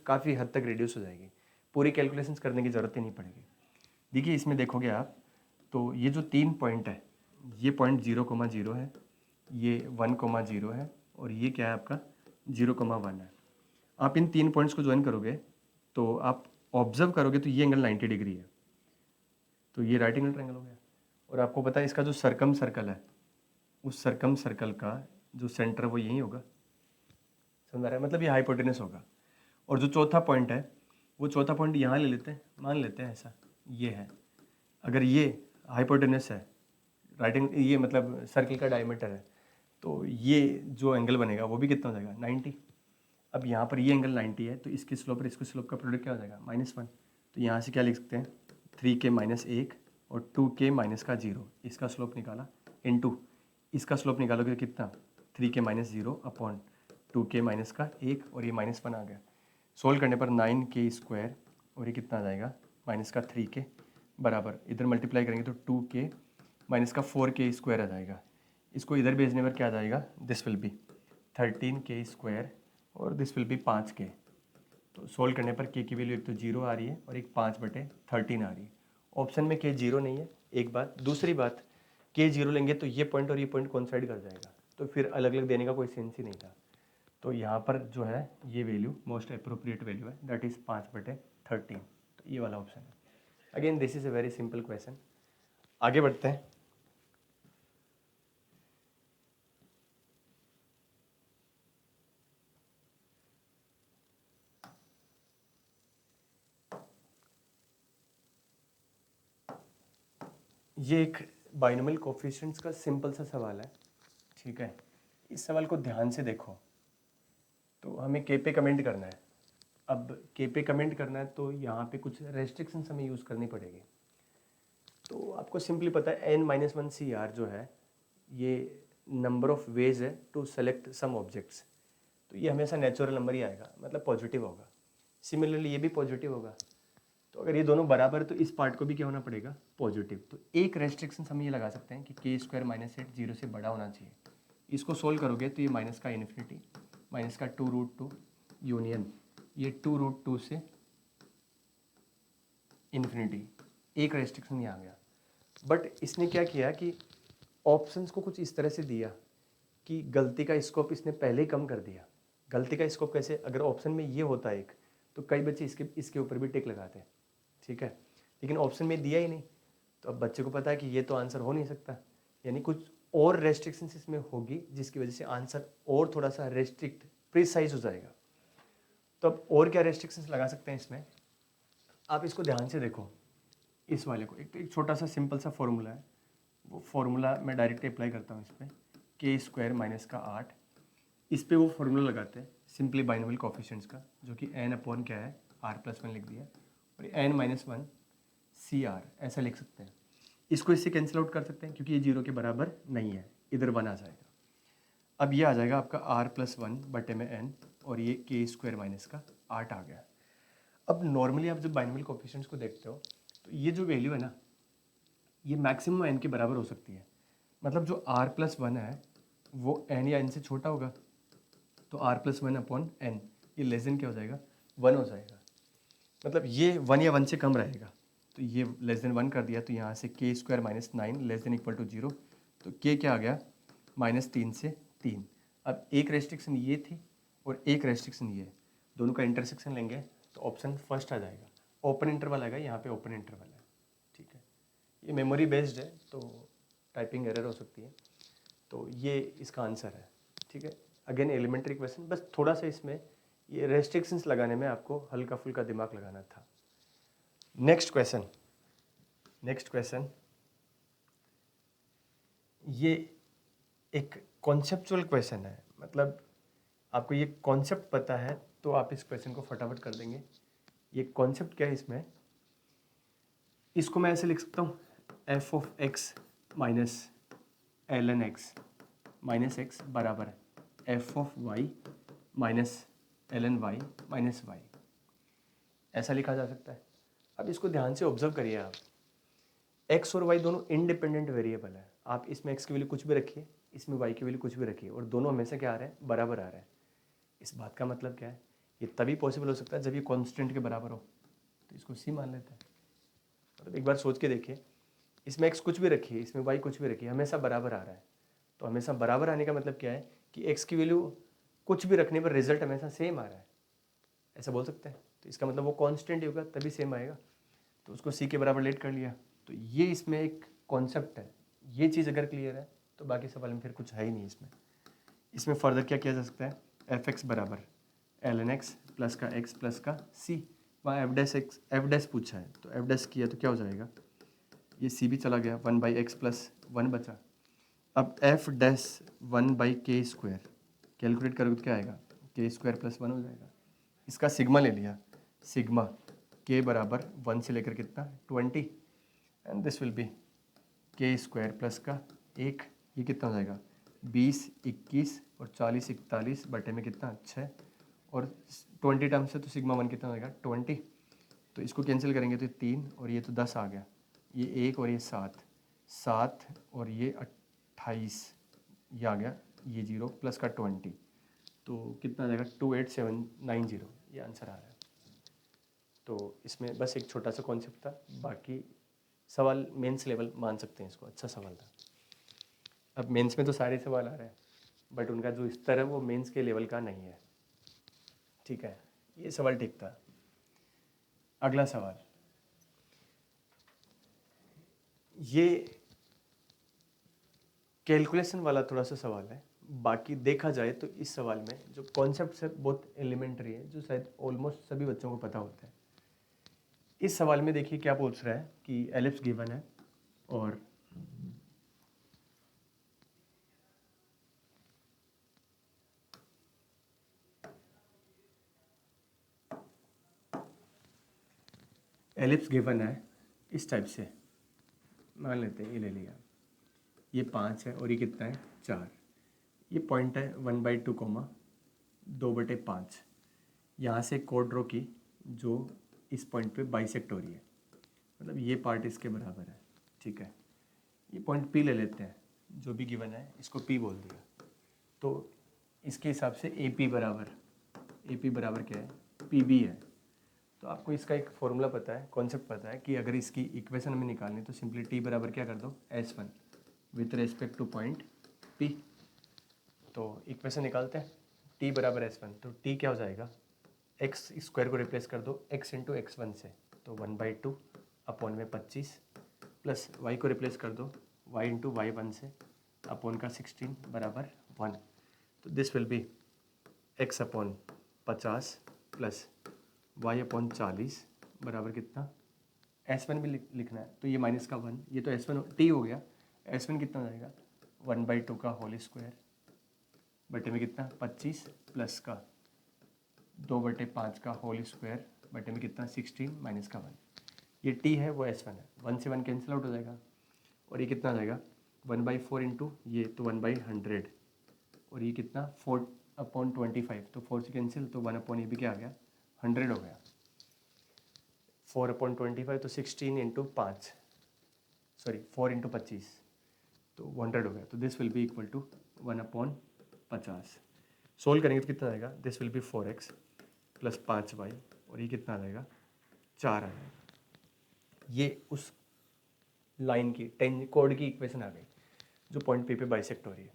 काफ़ी हद तक रिड्यूस हो जाएगी, पूरी कैलकुलेशंस करने की ज़रूरत ही नहीं पड़ेगी। देखिए इसमें देखोगे आप, तो ये जो 3 पॉइंट है, ये पॉइंट 0,0 है, ये 1,0 है, और ये क्या है आपका 0,1 है। आप इन 3 पॉइंट्स को ज्वाइन करोगे तो आप ऑब्जर्व करोगे तो ये एंगल 90 डिग्री है, तो ये राइट एंगल ट्रायंगल हो गया। और आपको पता है इसका जो सर्कम सर्कल है, उस सर्कम सर्कल का जो सेंटर वो यही होगा, समझ आ रहा है, मतलब ये हाइपोटेनस होगा। और जो चौथा पॉइंट है, वो चौथा पॉइंट यहाँ ले लेते हैं, मान लेते हैं ऐसा ये है, अगर ये हाइपोटेनस है, राइट एंगल, ये मतलब सर्कल का डायमीटर है, तो ये जो एंगल बनेगा वो भी कितना हो जाएगा 90। अब यहाँ पर ये एंगल 90 है, तो इसकी स्लोप और इसकी स्लोप का प्रोडक्ट क्या हो जाएगा -1। तो यहाँ से क्या लिख सकते हैं 3k - 1 और 2k - का 0, इसका स्लोप निकाला, इनटू इसका स्लोप निकालोगे तो कितना 3k - 0 अपॉन 2k - का 1, और ये -1 आ गया। सोल्व करने पर 9k² और ये कितना आ जाएगा -3k बराबर, इधर मल्टीप्लाई करेंगे तो 2k - 4k² आ जाएगा। इसको इधर भेजने पर क्या आ जाएगा, दिस विल बी 13k² और दिस विल बी 5k। तो सोल्व करने पर k की वैल्यू एक तो 0 आ रही है और एक 5/13 आ रही है। ऑप्शन में k 0 नहीं है, एक बात। दूसरी बात, k 0 लेंगे तो ये पॉइंट और ये पॉइंट कोइंसाइड कर जाएगा, तो फिर अलग अलग देने का कोई सेंस ही नहीं था। तो यहाँ पर जो है ये वैल्यू मोस्ट अप्रोप्रिएट वैल्यू है, दैट इज़ 5/13, तो ये वाला ऑप्शन है। Again this is a very simple question. आगे बढ़ते हैं। ये एक बाइनोमियल कोफिशिएंट्स का सिंपल सा सवाल है, ठीक है। इस सवाल को ध्यान से देखो, तो हमें के पे कमेंट करना है। अब के पे कमेंट करना है तो यहाँ पे कुछ रेस्ट्रिक्शंस हमें यूज़ करनी पड़ेगी। तो आपको सिंपली पता है n-1 CR जो है ये नंबर ऑफ वेज है टू सेलेक्ट सम ऑब्जेक्ट्स, तो ये हमेशा नेचुरल नंबर ही आएगा, मतलब पॉजिटिव होगा। सिमिलरली ये भी पॉजिटिव होगा, तो अगर ये दोनों बराबर है तो इस पार्ट को भी क्या होना पड़ेगा, पॉजिटिव। तो एक रेस्ट्रिक्शन हम ये लगा सकते हैं कि k² - 8 0 से बड़ा होना चाहिए। इसको सोल्व करोगे तो ये माइनस का इन्फिनिटी माइनस का 2√2 यूनियन ये 2√2 से इन्फिनिटी, एक रेस्ट्रिक्शन यहाँ आ गया। बट इसने क्या किया कि ऑप्शंस को कुछ इस तरह से दिया कि गलती का स्कोप इसने पहले ही कम कर दिया। गलती का स्कोप कैसे, अगर ऑप्शन में ये होता एक तो कई बच्चे इसके ऊपर भी टिक लगाते हैं, ठीक है, लेकिन ऑप्शन में दिया ही नहीं, तो अब बच्चे को पता है कि ये तो आंसर हो नहीं सकता, यानी कुछ और रेस्ट्रिक्शंस इसमें होगी जिसकी वजह से आंसर और थोड़ा सा रेस्ट्रिक्ट प्रिसाइज हो जाएगा। तो अब और क्या रेस्ट्रिक्शंस लगा सकते हैं इसमें, आप इसको ध्यान से देखो। इस वाले को एक छोटा सा सिंपल सा फॉर्मूला है, वो फॉर्मूला मैं डायरेक्ट अप्लाई करता हूँ इस पर, k² - का 8, इस पर वो फॉर्मूला लगाते हैं सिंपली बाइनोमियल कोफिशिएंट्स का, जो कि n अपॉन क्या है r+1 लिख दिया, और n-1 CR ऐसा लिख सकते हैं। इसको इससे कैंसिल आउट कर सकते हैं क्योंकि ये 0 के बराबर नहीं है, इधर 1 आ जाएगा। अब ये आ जाएगा आपका r+1/n, और ये k² माइनस का 8 आ गया। अब नॉर्मली आप जब बाइनोमियल कोएफिशिएंट्स को देखते हो तो ये जो वैल्यू है ना, ये मैक्सिमम n के बराबर हो सकती है। मतलब जो r+1 है वो n या n से छोटा होगा, तो r+1/n ये लेस देन क्या हो जाएगा, 1 हो जाएगा। मतलब ये 1 या 1 से कम रहेगा, तो ये लेस देन 1 कर दिया, तो यहाँ से k² - 9 less than equal to 0, तो k क्या आ गया, -3 से 3। अब एक रेस्ट्रिक्शन ये थी और एक रेस्ट्रिक्शन ये, दोनों का इंटरसेक्शन लेंगे तो ऑप्शन फर्स्ट आ जाएगा, ओपन इंटरवल आएगा, यहाँ पे ओपन इंटरवल है। ठीक है, ये मेमोरी बेस्ड है तो टाइपिंग एरर हो सकती है, तो ये इसका आंसर है। ठीक है, अगेन एलिमेंट्री क्वेश्चन, बस थोड़ा सा इसमें ये रेस्ट्रिक्शंस लगाने में आपको हल्का फुल्का दिमाग लगाना था। नेक्स्ट क्वेश्चन, ये एक कॉन्सेप्चुअल क्वेश्चन है, मतलब आपको ये कॉन्सेप्ट पता है तो आप इस क्वेश्चन को फटाफट कर देंगे। ये कॉन्सेप्ट क्या है इसमें, इसको मैं ऐसे लिख सकता हूँ, f(x - ln x - x) बराबर f(y - ln y - y), ऐसा लिखा जा सकता है। अब इसको ध्यान से ऑब्जर्व करिए आप, x और y दोनों इंडिपेंडेंट वेरिएबल है। आप इसमें x की वैल्यू कुछ भी रखिए, इसमें y की वैल्यू कुछ भी रखिए, और दोनों हमेशा क्या आ रहे हैं, बराबर आ रहे हैं। इस बात का मतलब क्या है, ये तभी पॉसिबल हो सकता है जब ये कांस्टेंट के बराबर हो, तो इसको c मान लेते हैं। मतलब एक बार सोच के देखिए, इसमें x कुछ भी रखिए, इसमें y कुछ भी रखिए, हमेशा बराबर आ रहा है। तो हमेशा बराबर आने का मतलब क्या है कि x की वैल्यू कुछ भी रखने पर रिजल्ट हमेशा सेम आ रहा है, ऐसा बोल सकते हैं। तो इसका मतलब वो कांस्टेंट ही होगा तभी सेम आएगा, तो उसको c के बराबर लेट कर लिया। तो ये इसमें एक कॉन्सेप्ट है, ये चीज़ अगर क्लियर है तो बाकी सवाल में फिर कुछ है ही नहीं। इसमें फर्दर क्या किया जा सकता है, f(x) बराबर ln x प्लस का x प्लस का c, वहाँ f' पूछा है तो f' किया तो क्या हो जाएगा, ये c भी चला गया, 1/x प्लस 1 बचा। अब f' 1/k² कैलकुलेट करोगे तो क्या आएगा, k² प्लस 1 हो जाएगा। इसका सिग्मा ले लिया, सिग्मा k बराबर 1 से लेकर कितना 20, and this will B k² plus का 1, ये कितना हो जाएगा 20, 21 और 40, 41 बटे में कितना 6, और 20 टर्म से तो सिग्मा 1 कितना हो जाएगा 20, तो इसको कैंसिल करेंगे तो 3 और ये तो 10 आ गया, ये 1 और ये 7 और ये 28, ये आ गया, ये 0 प्लस का 20, तो कितना आ जाएगा 28790, ये आंसर आ रहा है। तो इसमें बस एक छोटा सा कॉन्सेप्ट था, बाकी सवाल मेंस लेवल मान सकते हैं इसको, अच्छा सवाल था। अब मेंस में तो सारे सवाल आ रहे हैं, बट उनका जो स्तर है वो मेंस के लेवल का नहीं है। ठीक है, ये सवाल ठीक था। अगला सवाल, ये कैलकुलेशन वाला थोड़ा सा सवाल है, बाकी देखा जाए तो इस सवाल में जो कॉन्सेप्ट है बहुत एलिमेंट्री है, जो शायद ऑलमोस्ट सभी बच्चों को पता होता है। इस सवाल में देखिए क्या पूछ रहा है कि एलिप्स गिवन है और एलिप्स गिवन है इस टाइप से, मान लेते हैं ये ले लिया, ये 5 है और ये कितना है 4, ये पॉइंट है 1/2, 2/5, यहाँ से कोड ड्रॉ की जो इस पॉइंट पे बाइसेक्ट हो रही है, मतलब ये पार्ट इसके बराबर है। ठीक है, ये पॉइंट P ले लेते हैं, जो भी गिवन है इसको P बोल दिया, तो इसके हिसाब से AP बराबर क्या है PB है। तो आपको इसका एक फॉर्मूला पता है, कॉन्सेप्ट पता है कि अगर इसकी इक्वेशन हमें निकालनी तो सिंपली T बराबर क्या कर दो S1 with respect two point P। तो इक्वेशन निकालते हैं, T बराबर S1, तो T क्या हो जाएगा, x² को रिप्लेस कर दो x इंटू x1 से, तो 1/2 अपॉन में 25 प्लस y को रिप्लेस कर दो y इंटू y1 से अपॉन का 16 बराबर 1, तो this will B x upon 50 plus y upon 40 बराबर कितना, S1 भी लिखना है तो ये माइनस का 1, ये तो S1 T हो गया, S1 कितना हो जाएगा 1/2 का होल स्क्वायर बटे में कितना 25 प्लस का 2/5 का होल स्क्वायर बटे में कितना 16 माइनस का 1। ये t है वो s1 है, 1 से 1 कैंसिल आउट हो जाएगा और ये कितना आ जाएगा 1/4 इंटू ये तो 1/100 और ये कितना 4/25 तो 4 से कैंसिल तो 1 ये भी क्या आ गया 100 हो गया। 4/25 तो 16 इंटू 5 सॉरी 4 इंटू 25 तो 100 हो गया। तो this will be equal to 1/50। Solve करेंगे तो कितना आएगा this will B 4x plus 5y और ये कितना आ जाएगा 4 आ जाएगा। ये उस लाइन की कोड की इक्वेशन आ गई जो पॉइंट पे बाइसेक्ट हो रही है।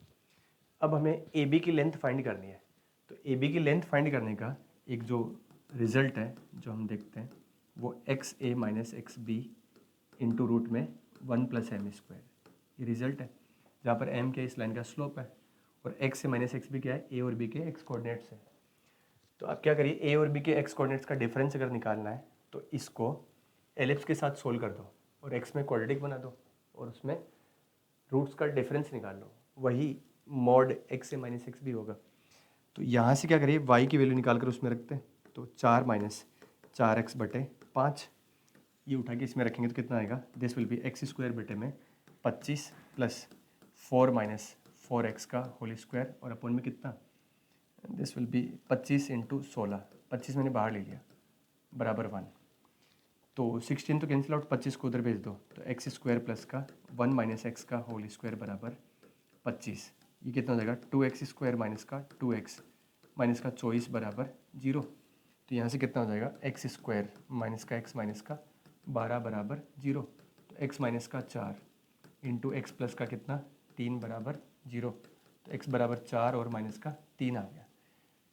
अब हमें ए बी की लेंथ फाइंड करनी है। तो ए बी की लेंथ फाइंड करने का एक जो रिजल्ट है जो हम देखते हैं वो X A minus X B into root में 1 + m²। ये रिजल्ट है जहाँ पर m क्या इस लाइन का स्लोप है और x से माइनस एक्स बी क्या है ए और बी के एक्स कोऑर्डिनेट्स है। तो आप क्या करिए ए और बी के एक्स कोऑर्डिनेट्स का डिफरेंस अगर निकालना है तो इसको एलिप्स के साथ सोल्व कर दो और x में क्वाड्रेटिक बना दो और उसमें रूट्स का डिफरेंस निकाल लो, वही मॉड x से माइनस एक्स भी होगा। तो यहाँ से क्या करिए y की वैल्यू निकाल कर उसमें रखते हैं तो 4 माइनस 4x बटे 5 ये उठा के इसमें रखेंगे तो कितना आएगा दिस विल बी x² बटे में 25 प्लस 4 माइनस 4x का होल स्क्वायर और अपन में कितना दिस विल बी 25 इंटू 16 25 मैंने बाहर ले लिया बराबर 1 तो 16 तो कैंसिल आउट 25 को उधर भेज दो तो x² प्लस का 1 माइनस x का होल स्क्वायर बराबर 25। ये कितना हो जाएगा 2x² माइनस का 2x माइनस का 24 बराबर 0। तो यहाँ से कितना हो जाएगा x² माइनस का x माइनस का 12 बराबर 0। तो x माइनस का 4 इंटू एक्स प्लस का कितना 3 बराबर 0। तो x बराबर 4 और माइनस का 3 आ गया।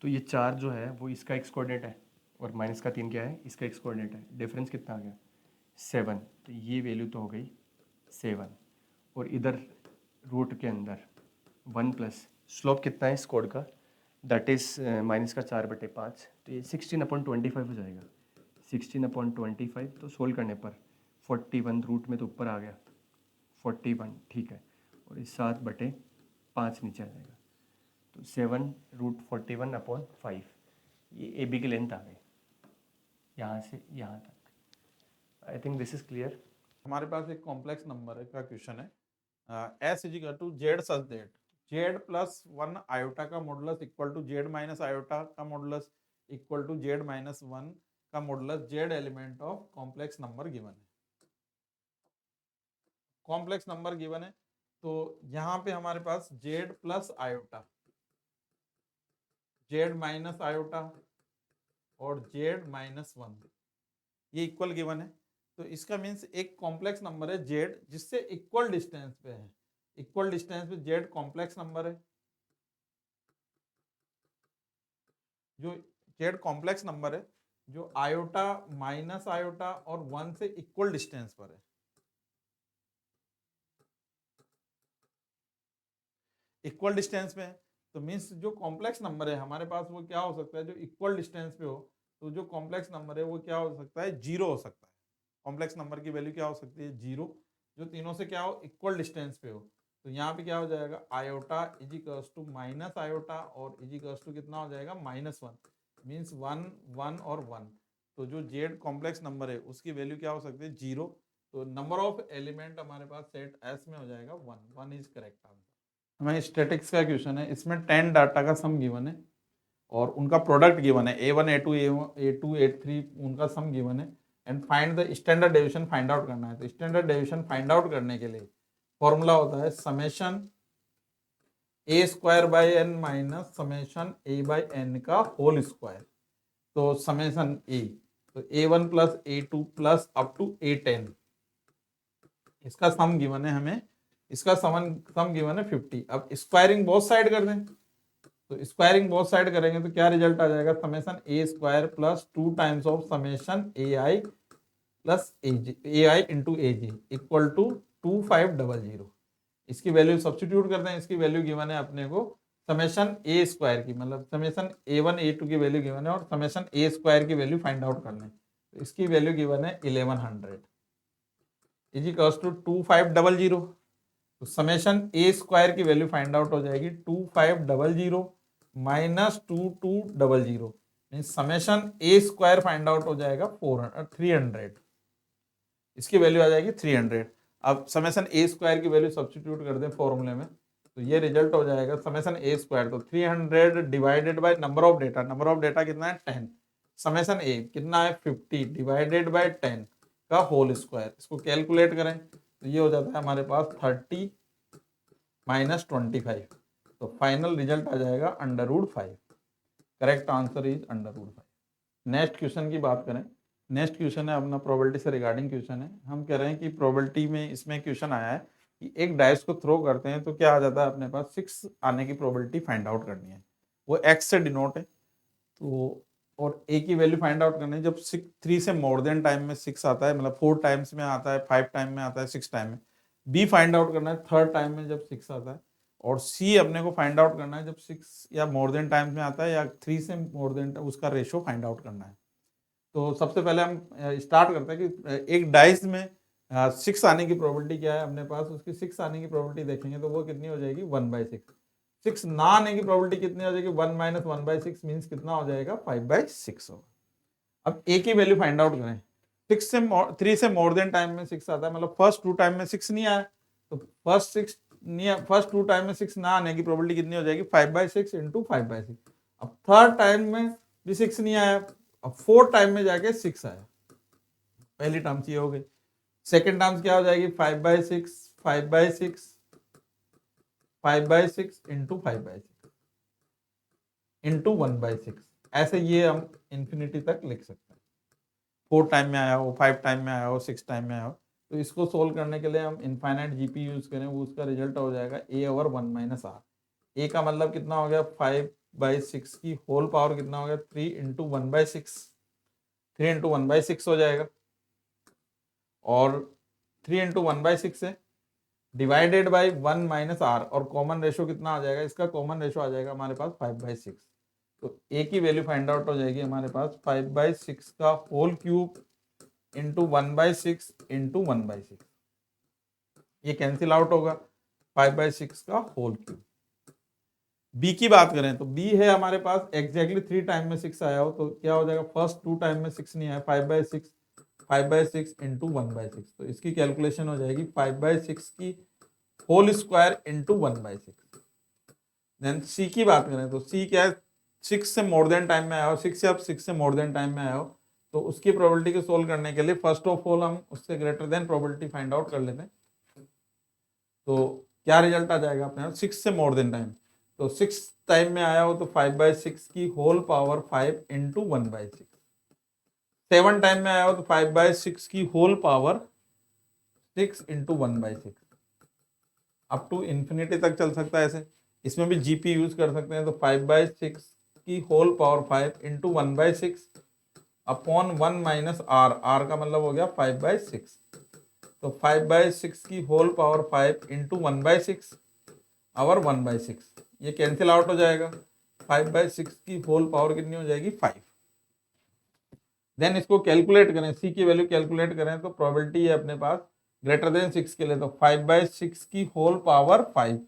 तो ये 4 जो है वो इसका x कोऑर्डिनेट है और माइनस का 3 क्या है इसका x कोऑर्डिनेट है। डिफरेंस कितना आ गया 7। तो ये वैल्यू तो हो गई 7 और इधर रूट के अंदर 1 प्लस स्लोप कितना है इस कोड का दैट इज़ माइनस का 4/5 तो ये 16/25 हो जाएगा। 16/25 तो सोल्व करने पर 41 रूट में तो ऊपर आ गया 41 ठीक है और इस 7/5 नीचे आ जाएगा। तो 7√41/5 ये ए बी की लेंथ आ गई यहाँ से यहाँ तक। I think this is clear. हमारे पास एक कॉम्प्लेक्स नंबर का क्वेश्चन है S is equal to Z such that Z plus 1 iota का modulus equal to Z minus iota का modulus equal to Z minus 1 का modulus Z element of complex number given है। Complex number given है तो यहाँ पे हमारे पास Z plus iota Z minus iota और जेड माइनस 1 ये इक्वल गिवन है। तो इसका मीन्स एक कॉम्प्लेक्स नंबर है जेड जिससे इक्वल डिस्टेंस पे है, इक्वल डिस्टेंस पे जेड कॉम्प्लेक्स नंबर है। जो जेड कॉम्प्लेक्स नंबर है जो आयोटा माइनस आयोटा और 1 से इक्वल डिस्टेंस पर है। इक्वल डिस्टेंस पे है तो मीन्स जो कॉम्प्लेक्स नंबर है हमारे पास वो क्या हो सकता है जो इक्वल डिस्टेंस पे हो। तो जो कॉम्प्लेक्स नंबर है वो क्या हो सकता है 0 हो सकता है। कॉम्प्लेक्स नंबर की वैल्यू क्या हो सकती है 0 जो तीनों से क्या हो इक्वल डिस्टेंस पे हो। तो यहाँ पे क्या हो जाएगा iota is equals to minus iota और इज इक्वल्स टू कितना हो जाएगा -1 मीन्स 1 1 और 1। तो जो जेड कॉम्प्लेक्स नंबर है उसकी वैल्यू क्या हो सकती है 0। तो नंबर ऑफ एलिमेंट हमारे पास सेट एस में हो जाएगा 1 इज करेक्ट आंसर। हमें स्टैटिक्स का क्वेश्चन है इसमें 10 डाटा का सम गिवन है और उनका प्रोडक्ट गिवन है A1 A2 A2 A3 उनका सम गिवन है and find the standard deviation find out करना है। तो स्टैंडर्ड डेविएशन फाइंड आउट करने के लिए फॉर्मूला होता है summation a² minus summation a/n का होल स्क्वायर। तो समेशन a तो A1 plus A2 plus up to A10 इसका सम गिवन है हमें, इसका सम गिवन है 50। अब स्क्वायरिंग बोथ साइड कर दें तो स्क्वायरिंग बोथ साइड करेंगे तो क्या रिजल्ट आ जाएगा summation a² plus 2 times of summation ai plus ai into AG equal to 2500। इसकी वैल्यू सब्स्टिट्यूट करते हैं। इसकी वैल्यू गिवन है अपने को समेशन a² की मतलब समेशन a1 a2 की वैल्यू गिवन है और समेशन a² की वैल्यू फाइंड आउट करना है। तो इसकी वैल्यू गिवन है 1100 इज इक्वल्स टू 2500। तो समेशन a² की वैल्यू फाइंड आउट हो जाएगी 2500 माइनस 2200 मीन्स समेशन ए स्क्वायर फाइंड आउट हो जाएगा 300, इसकी वैल्यू आ जाएगी 300। अब समेशन ए स्क्वायर की वैल्यू सब्स्टिट्यूट कर दें फॉर्मूले में, तो ये रिजल्ट हो जाएगा समेशन ए स्क्वायर, तो 300 divided by number of data, number of data कितना है 10, समेशन ए कितना है 50 डिवाइडेड बाय 10 का होल स्क्वायर, इसको कैलकुलेट करें तो ये हो जाता है हमारे पास 30 माइनस 25, तो फाइनल रिजल्ट आ जाएगा √5। Correct answer is √5। Next question की बात करें, नेक्स्ट क्वेश्चन है अपना प्रोबेबिलिटी से रिगार्डिंग क्वेश्चन है। हम कह रहे हैं कि प्रोबेबिलिटी में इसमें क्वेश्चन आया है कि एक डाइस को थ्रो करते हैं तो क्या आ जाता है अपने पास 6 आने की प्रोबेबिलिटी फाइंड आउट करनी है, वो x से डिनोट है, तो और a की वैल्यू फाइंड आउट करनी है जब 3 से मोर देन टाइम में 6 आता है, मतलब 4 टाइम्स में आता है, 5 टाइम में आता है, 6 टाइम में। b फाइंड आउट करना है 3rd टाइम में जब 6 आता है, और c अपने को फाइंड आउट करना है जब 6 या मोर देन टाइम्स में आता है या 3 से मोर देन, उसका रेशो फाइंड आउट करना है। तो सबसे पहले हम स्टार्ट करते हैं कि एक डाइस में 6 आने की प्रोबेबिलिटी क्या है अपने पास, उसकी 6 आने की प्रोबेबिलिटी देखेंगे तो वो कितनी हो जाएगी 1/6। 6 ना आने की प्रोबेबिलिटी कितनी हो जाएगी 1 माइनस 1/6 मीन्स कितना हो जाएगा 5/6 होगा। अब ए की वैल्यू फाइंड आउट करें, 3 से मोर देन टाइम में 6 आता है, मतलब फर्स्ट 2 टाइम में 6 नहीं आया, तो फर्स्ट 2 टाइम में 6 ना आने की प्रोबेबिलिटी कितनी हो जाएगी 5/6 इंटू 5/6। अब 3rd टाइम में भी 6 नहीं आया, अब 4 टाइम में जाके 6 आया, पहली टर्म्स ये हो गई। सेकेंड टर्म्स क्या हो जाएगी 5/6 5/6 5/6 इंटू 5/6 इंटू 1/6, ऐसे ये हम इंफिनिटी तक लिख सकते हैं। 4 टाइम में आया हो, 5 टाइम में आया हो, 6 टाइम में आया हो, तो इसको सोल्व करने के लिए हम इनफाइनाइट जीपी यूज करें, वो उसका रिजल्ट हो जाएगा a/1 - r। a का मतलब कितना हो गया 5/6 की होल पावर कितना हो गया 3 इंटू 1/6, 3 इंटू 1/6 हो जाएगा, और 3 इंटू 1/6 है डिवाइडेड बाई 1 माइनस आर, और कॉमन रेशो कितना आ जाएगा, इसका कॉमन रेशो आ जाएगा हमारे पास 5/6। तो ए की वैल्यू फाइंड आउट हो जाएगी हमारे पास 5/6 का होल क्यूब इंटू 1/6 इंटू 1/6, ये कैंसिल आउट होगा, 5/6 का होल क्यूब। बी की बात करें तो बी है हमारे पास एग्जैक्टली 3 टाइम में 6 आया हो, तो क्या हो जाएगा फर्स्ट 2 टाइम में 6 नहीं आया, 5/6 इंटू 1/6, तो इसकी कैलकुलेशन हो जाएगी 5/6 की होल स्क्वायर इंटू 1/6। देन सी की बात करें तो सी क्या है 6 से मोर देन टाइम में आया हो, 6 या 6 से मोर देन टाइम में आया हो, तो उसकी प्रोबेबिलिटी को सोल्व करने के लिए फर्स्ट ऑफ ऑल हम उससे greater than probability find out कर लेते हैं। तो क्या रिजल्ट आ जाएगा अपने 6 से मोर देन टाइम, तो 6 टाइम में आया हो तो 5/6 की होल पावर 5 इंटू 1/6, 7 टाइम में आया हो तो 5/6 की whole power 6 into 1/6, up to infinity तक चल सकता है ऐसे। इसमें भी जीपी यूज कर सकते हैं, तो 5/6 की whole power 5 into 1/6 upon 1 minus R, R का मतलब हो गया 5/6, तो 5/6 की होल पावर 5 इंटू 1/6 और 1/6, ये कैंसिल आउट हो जाएगा, 5/6 की होल पावर कितनी हो जाएगी 5। देन इसको कैलकुलेट करें, सी की वैल्यू कैलकुलेट करें तो प्रोबेबिलिटी है अपने पास ग्रेटर देन 6 के लिए, तो 5/6 की whole power 5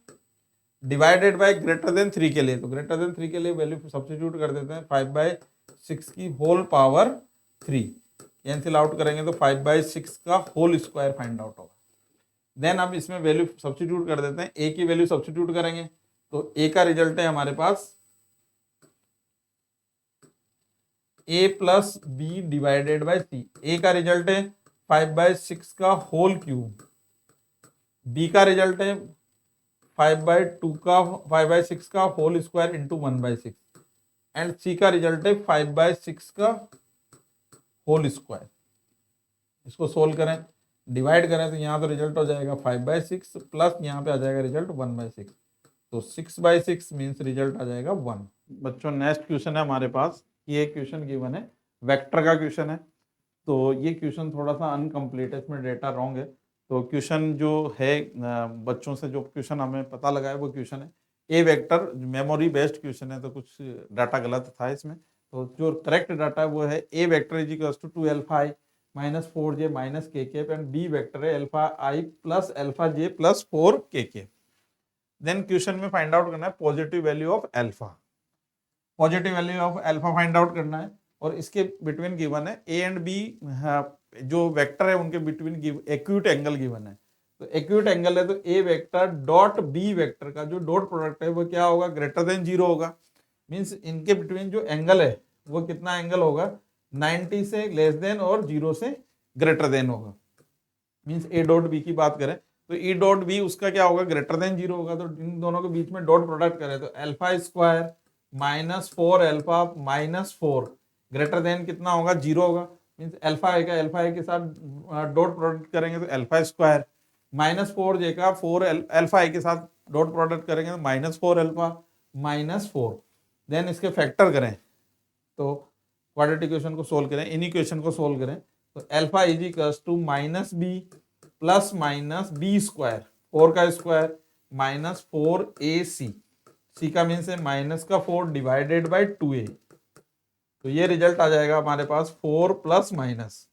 divided by greater than 3 के लिए, तो ग्रेटर देन 3 के लिए वैल्यू सब्स्टिट्यूट कर देते हैं 5/6 की होल पावर 3, कैंसिल आउट करेंगे तो 5/6 का होल स्क्वायर फाइंड आउट होगा। देन अब इसमें वैल्यू सब्स्टिट्यूट कर देते हैं, ए की वैल्यू सब्स्टिट्यूट करेंगे तो ए का रिजल्ट है हमारे पास a plus B divided by C. A का रिजल्ट है 5/6 का होल क्यूब, बी का रिजल्ट है 5/6 का whole square into 1/6, and C का रिजल्ट है 5/6 का होल स्क्वायर। इसको सोल्व करें, डिवाइड करें तो यहाँ तो रिजल्ट हो जाएगा 5/6 प्लस यहाँ पे आ जाएगा रिजल्ट 1/6, तो 6/6 मीन्स रिजल्ट आ जाएगा 1। बच्चों नेक्स्ट क्वेश्चन है हमारे पास, ये क्वेश्चन गिवन है, वेक्टर का क्वेश्चन है, तो ये क्वेश्चन थोड़ा सा अनकम्प्लीट है, इसमें डेटा रॉन्ग है। तो क्वेश्चन जो है बच्चों से जो क्वेश्चन हमें पता लगा है वो क्वेश्चन है A vector, memory based question है, तो कुछ डाटा गलत था इसमें, तो जो करेक्ट डाटा है वो है A vector is equal to 2α minus 4j minus K and B vector है αi plus αj plus 4 K. Then question में फाइंड आउट करना है positive value of alpha. Positive value of alpha find out करना है और इसके between given है A and B, जो वेक्टर है उनके बिटवीन एक्यूट एंगल गिवन है। तो एक्यूट एंगल है तो ए वेक्टर डॉट बी वेक्टर का जो डॉट प्रोडक्ट है वो क्या होगा, ग्रेटर देन 0 होगा। मींस इनके बिटवीन जो एंगल है वो कितना एंगल होगा, 90 से लेस देन और 0 से ग्रेटर देन होगा। मींस ए डॉट बी की बात करें तो ई डॉट बी उसका क्या होगा, ग्रेटर देन 0 होगा। तो इन दोनों के बीच में डॉट प्रोडक्ट करें तो alpha square minus 4 alpha minus 4 greater than कितना होगा, 0 होगा। मींस अल्फा ए के साथ डॉट प्रोडक्ट करेंगे तो अल्फा स्क्वायर माइनस 4 जे का 4 अल्फा ए के साथ डॉट प्रोडक्ट करेंगे तो माइनस 4 अल्फा माइनस 4। देन इसके फैक्टर करें तो क्वाड्रेटिक इक्वेशन को सोल्व करें, इन इक्वेशन को सोल्व करें तो alpha is equals to minus B plus minus B square 4 का स्क्वायर माइनस 4 ए सी का मीन्स है माइनस का 4 डिवाइडेड बाई 2a। तो ये रिजल्ट आ जाएगा हमारे पास 4 प्लस माइनस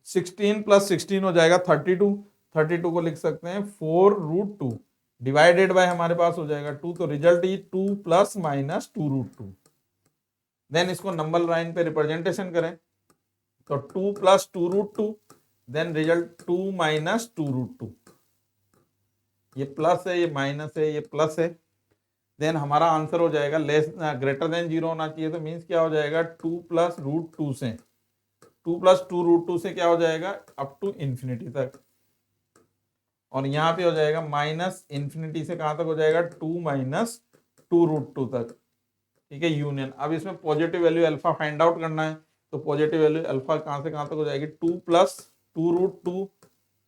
16 प्लस 16 हो जाएगा 32। 32 को लिख सकते हैं 4 रूट 2 डिवाइडेड बाय हमारे पास हो जाएगा 2। तो result is 2 plus minus 2 root 2। Then इसको नंबर लाइन पे रिप्रेजेंटेशन करें तो 2 plus 2 root 2, then result 2 minus 2 root 2। ये प्लस है, ये माइनस है, ये प्लस है। देन हमारा आंसर हो जाएगा लेस ग्रेटर देन 0 होना चाहिए। तो मीन्स क्या हो जाएगा, 2 प्लस रूट 2 से 2 प्लस 2 रूट 2 से क्या हो जाएगा अप टू इंफिनिटी तक। और यहाँ पे हो जाएगा माइनस इंफिनिटी से कहाँ तक हो जाएगा 2 माइनस 2 रूट 2 तक। ठीक है, यूनियन। अब इसमें positive value alpha find out करना है तो पॉजिटिव वैल्यू अल्फा कहाँ से कहाँ तक हो जाएगी 2 प्लस 2 रूट 2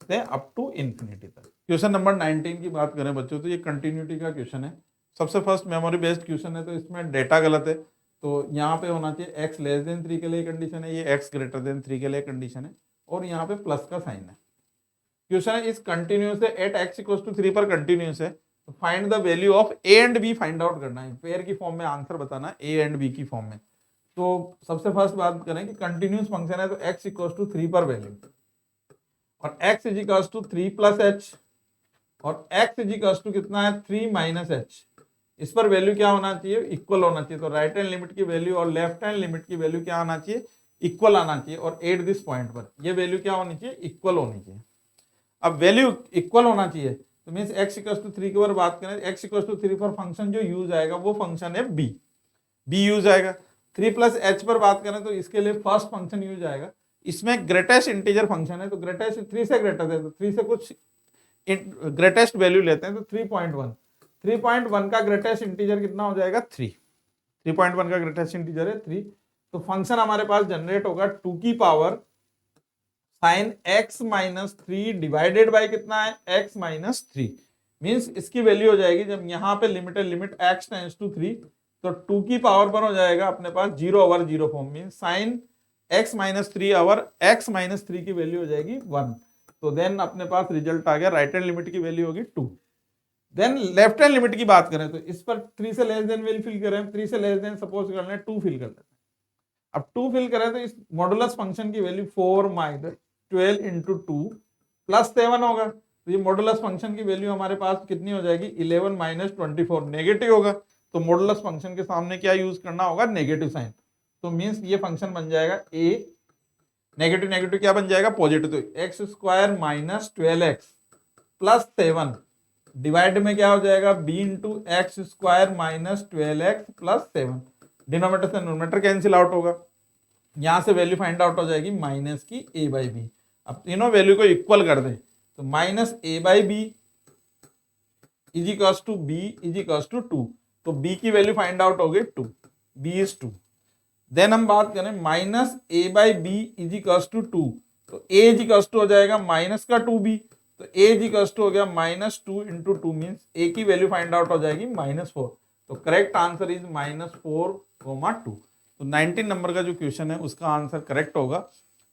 से अप टू इंफिनिटी तक। क्वेश्चन नंबर 19 की बात करें बच्चों तो ये कंटिन्यूटी का क्वेश्चन है। सबसे फर्स्ट मेमोरी बेस्ड क्वेश्चन है तो इसमें डेटा गलत है। तो यहाँ पे होना चाहिए x लेस देन 3 के लिए कंडीशन है, ये x ग्रेटर देन 3 के लिए कंडीशन है और यहाँ पे प्लस का साइन है। क्वेश्चन है इस कंटिन्यूस है एट x इक्वल्स टू 3 पर कंटिन्यूस है तो find the value of a and b find out करना है। पेयर की फॉर्म में आंसर बताना है a एंड b की फॉर्म में। तो सबसे फर्स्ट बात करें कि कंटिन्यूस फंक्शन है तो x इक्वल्स टू 3 पर वैल्यू और x is equals to 3 plus h और x इज इक्वल्स टू कितना है 3 माइनस h। इस पर वैल्यू क्या होना चाहिए, इक्वल होना चाहिए। तो राइट हैंड लिमिट की वैल्यू और लेफ्ट हैंड लिमिट की वैल्यू क्या आना चाहिए, इक्वल आना चाहिए। और एट दिस पॉइंट पर ये वैल्यू क्या होनी चाहिए, इक्वल होनी चाहिए। अब वैल्यू इक्वल होना चाहिए तो मीन्स x इक्वल्स टू 3 के ऊपर बात करें, x इक्वल्स टू 3 पर फंक्शन जो यूज आएगा वो फंक्शन है b यूज आएगा। 3 प्लस h पर बात करें तो इसके लिए फर्स्ट फंक्शन यूज आएगा। इसमें ग्रेटेस्ट इंटीजर फंक्शन है तो ग्रेटेस्ट 3 से ग्रेटर है तो 3 से कुछ ग्रेटेस्ट वैल्यू लेते हैं तो 3.1 का ग्रेटेस्ट इंटीजर कितना हो जाएगा 3.1 का ग्रेटेस्ट इंटीजर है 3। तो फंक्शन हमारे पास जनरेट होगा 2 की power sine x minus 3 divided by कितना है x माइनस 3। मीन्स इसकी वैल्यू हो जाएगी जब यहाँ पे लिमिट है लिमिट x टेंड्स टू 3 तो 2 की पावर पर हो जाएगा अपने पास 0/0 form. Means sign x minus 3 over x minus 3 की वैल्यू हो जाएगी 1। तो देन अपने पास रिजल्ट आ गया, राइट हैंड लिमिट की वैल्यू होगी 2। देन लेफ्ट हैंड लिमिट की बात करें तो इस पर 3 से लेस देन वैल्यू फिल करें, 3 से लेस देन सपोज कर लें 2 फिल कर लेते हैं। अब 2 फिल करें तो इस मॉडुलस फंक्शन की वैल्यू 4 माइनस 12 इंटू 2 प्लस 7 होगा। तो ये मॉडुलस फंक्शन की वैल्यू हमारे पास कितनी हो जाएगी 11 माइनस 24 नेगेटिव होगा। तो मॉडुलस फंक्शन के सामने क्या यूज करना होगा, नेगेटिव साइन। तो मीन्स ये फंक्शन बन जाएगा a, नेगेटिव नेगेटिव क्या बन जाएगा पॉजिटिव। तो x square minus 12x plus 7 divide में क्या हो जाएगा b into x square minus 12x plus 7। Denominator से नोमिनेटर कैंसिल आउट होगा, यहां से वैल्यू फाइंड आउट हो जाएगी माइनस की a बाई बी। अब तीनों वैल्यू को इक्वल कर दें तो minus a by B is equals to b is equals to 2। तो b की वैल्यू फाइंड आउट हो गई 2, b इज 2। देन हम बात करें minus a by B is equals to 2 तो a इज इक्वल्स टू हो जाएगा माइनस का 2b। तो a इज इक्वल्स टू हो गया माइनस 2 इंटू 2 मीन्स a की वैल्यू फाइंड आउट हो जाएगी -4। तो करेक्ट आंसर इज -4, 2। तो 19 नंबर का जो क्वेश्चन है उसका आंसर करेक्ट होगा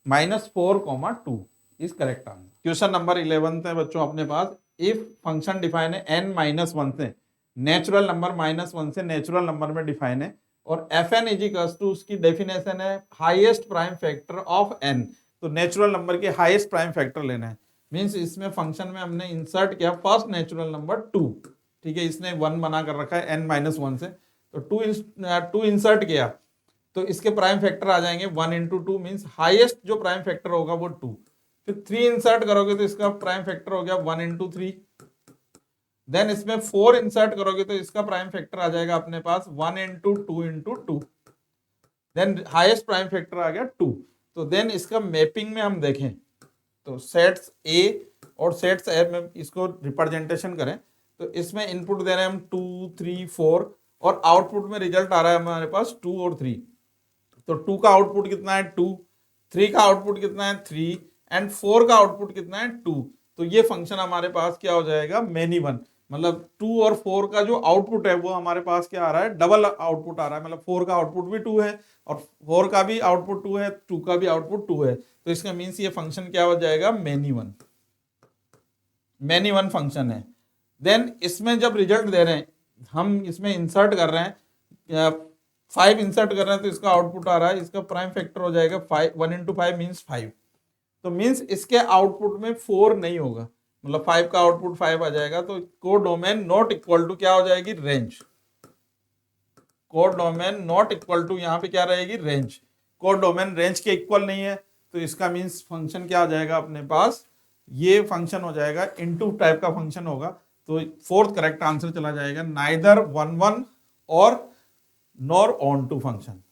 -4, 2 is correct answer. Question number 11 है बच्चों अपने पास। इफ फंक्शन डिफाइन है n-1 से, नेचुरल नंबर -1 से नेचुरल नंबर में डिफाइन है और fn इज इक्वल्स टू उसकी डेफिनेशन है highest prime factor of n। तो नेचुरल नंबर के हाईएस्ट प्राइम फैक्टर लेना है। मींस इसमें फंक्शन में हमने इंसर्ट किया फर्स्ट नेचुरल नंबर 2। ठीक है, इसने 1 बना कर रखा है n-1 से। तो टू इंसर्ट किया तो इसके प्राइम फैक्टर आ जाएंगे 1 इंटू टू, मीन्स हाइएस्ट जो प्राइम फैक्टर होगा वो 2। फिर 3 इंसर्ट करोगे तो इसका प्राइम फैक्टर हो गया 1 इंटू थ्री। देन इसमें 4 इंसर्ट करोगे तो इसका प्राइम फैक्टर आ जाएगा अपने पास 1 into two into two. Then highest prime factor आ गया 2। तो देन इसका मैपिंग में हम देखें तो सेट्स ए और सेट्स ए में इसको रिप्रेजेंटेशन करें तो इसमें इनपुट दे रहे हैं हम 2 3 4 और आउटपुट में रिजल्ट आ रहा है हमारे पास 2 और 3। तो 2 का आउटपुट कितना है 2, 3 का आउटपुट कितना है 3 एंड 4 का आउटपुट कितना है 2। तो ये फंक्शन हमारे पास क्या हो जाएगा मेनी वन, मतलब 2 और 4 का जो आउटपुट है वो हमारे पास क्या आ रहा है डबल आउटपुट आ रहा है, मतलब 4 का आउटपुट भी 2 है और 4 का भी आउटपुट 2 है, 2 का भी आउटपुट 2 है। तो इसका मीन्स ये फंक्शन क्या हो जाएगा मेनी वन फंक्शन है। देन इसमें जब रिजल्ट दे रहे हैं हम इसमें इंसर्ट कर रहे हैं 5 इंसर्ट कर रहे हैं तो इसका आउटपुट आ रहा है, इसका प्राइम फैक्टर हो जाएगा 5, 1 इंटू 5 मीन्स 5। तो मीन्स इसके आउटपुट में 4 नहीं होगा, मतलब 5 का आउटपुट 5 आ जाएगा। तो codomain not equal to क्या हो जाएगी range, codomain not equal to यहाँ पे क्या रहेगी रेंज। कोड डोमेन रेंज के इक्वल नहीं है तो इसका मीन्स फंक्शन क्या आ जाएगा अपने पास, ये फंक्शन हो जाएगा इनटू टाइप का फंक्शन होगा। तो फोर्थ करेक्ट आंसर चला जाएगा नाइदर 1 1 और नॉर ऑन टू फंक्शन।